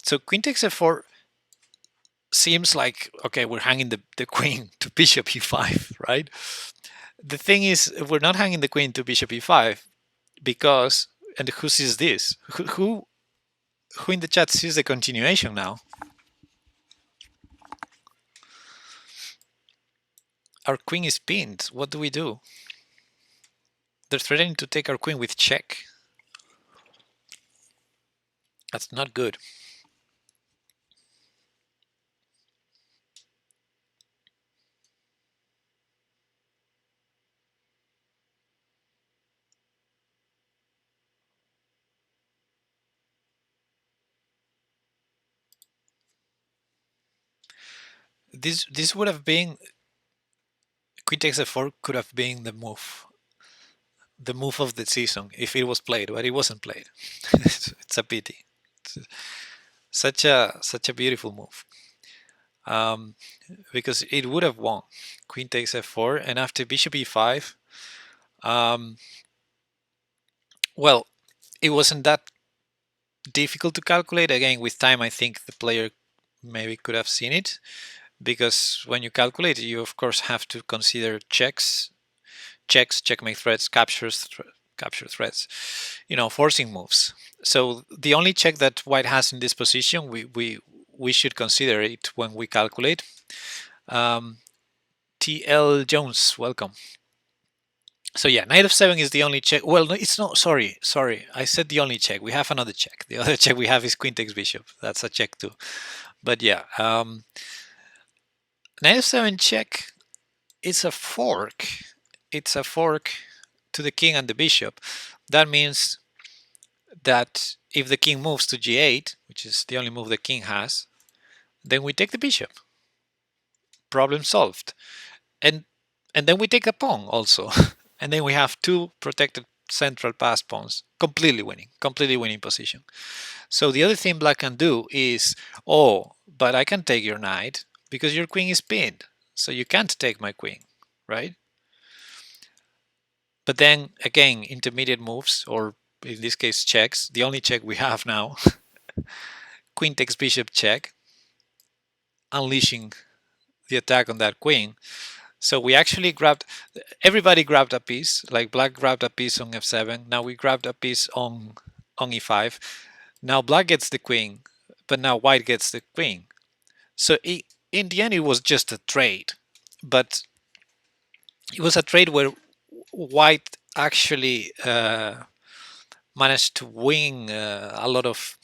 So queen takes f4 seems like, okay, we're hanging the queen to bishop e5, right? The thing is, we're not hanging the queen to bishop e5 because, and who sees this? Who in the chat sees the continuation now? Our queen is pinned. What do we do? They're threatening to take our queen with check. That's not good. This would have been, queen takes f4 could have been the move of the season if it was played, but it wasn't played. It's a pity. It's such a beautiful move, because it would have won. Queen takes f4, and after bishop e5, well, it wasn't that difficult to calculate. Again, with time, I think the player maybe could have seen it, because when you calculate, you of course have to consider checks, checkmate threats, capture threats, forcing moves. So the only check that white has in this position, we should consider it when we calculate. TL Jones, welcome. So yeah, knight f7 is the only check. Well, no, it's not. Sorry. I said the only check. We have another check. The other check we have is queen takes bishop. That's a check too. But yeah, knight f7 check. It's a fork. It's a fork to the king and the bishop. That means that if the king moves to g8, which is the only move the king has, then we take the bishop. Problem solved. And then we take the pawn also. And then we have two protected central pass pawns, completely winning position. So the other thing black can do is, oh, but I can take your knight because your queen is pinned. So you can't take my queen, right? But then again, intermediate moves, or in this case checks, the only check we have now, queen takes bishop check, unleashing the attack on that queen. So we actually everybody grabbed a piece, like black grabbed a piece on f7. Now we grabbed a piece on e5. Now black gets the queen, but now white gets the queen. So in the end, it was just a trade, but it was a trade where white actually managed to win a lot of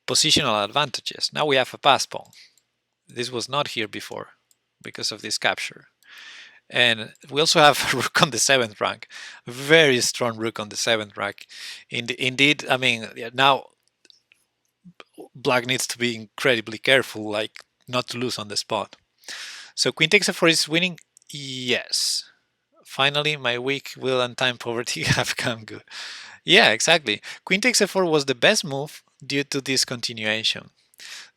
positional advantages. Now we have a pass pawn. This was not here before because of this capture. And we also have a rook on the 7th rank, a very strong rook on the 7th rank. Indeed, I mean, now black needs to be incredibly careful, like not to lose on the spot. So queen takes f4 is winning? Yes. Finally, my weak will and time poverty have come good. Yeah, exactly. Queen takes f4 was the best move due to this continuation.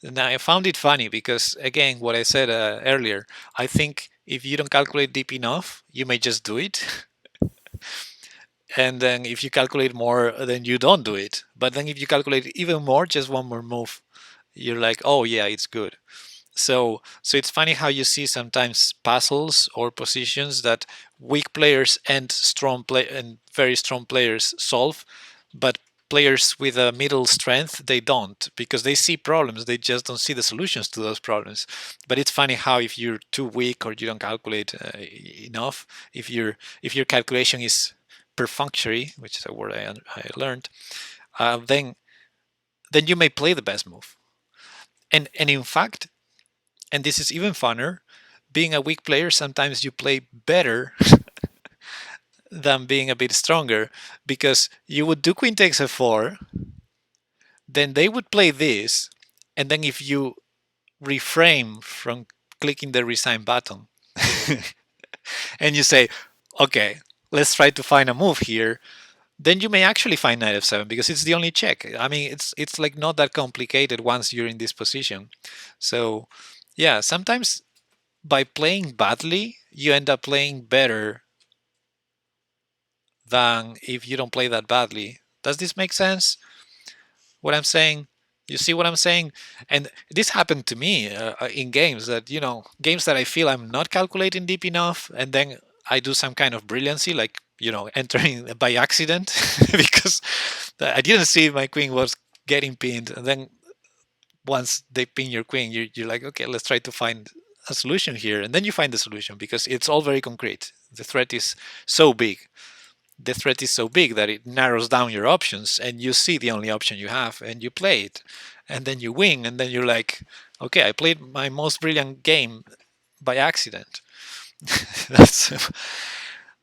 Now, I found it funny because, again, what I said earlier, I think if you don't calculate deep enough, you may just do it. And then if you calculate more, then you don't do it. But then if you calculate even more, just one more move, you're like, oh yeah, it's good. So it's funny how you see sometimes puzzles or positions that weak players and very strong players solve, but players with a middle strength, they don't, because they see problems, they just don't see the solutions to those problems. But it's funny how if you're too weak or you don't calculate enough, if your calculation is perfunctory, which is a word I learned, then you may play the best move. And in fact, and this is even funner, being a weak player, sometimes you play better than being a bit stronger, because you would do queen takes f4, then they would play this, and then if you refrain from clicking the resign button and you say, okay, let's try to find a move here, then you may actually find knight f7 because it's the only check. I mean, it's like not that complicated once you're in this position. So yeah, sometimes by playing badly, you end up playing better than if you don't play that badly. Does this make sense? What I'm saying? You see what I'm saying? And this happened to me in games that, games that I feel I'm not calculating deep enough, and then I do some kind of brilliancy, like, entering by accident because I didn't see my queen was getting pinned. And then once they pin your queen, you're like, okay, let's try to find a solution here. And then you find the solution because it's all very concrete. The threat is so big. The threat is so big that it narrows down your options, and you see the only option you have and you play it, and then you win, and then you're like, okay, I played my most brilliant game by accident. that's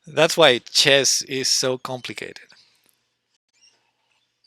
that's why chess is so complicated.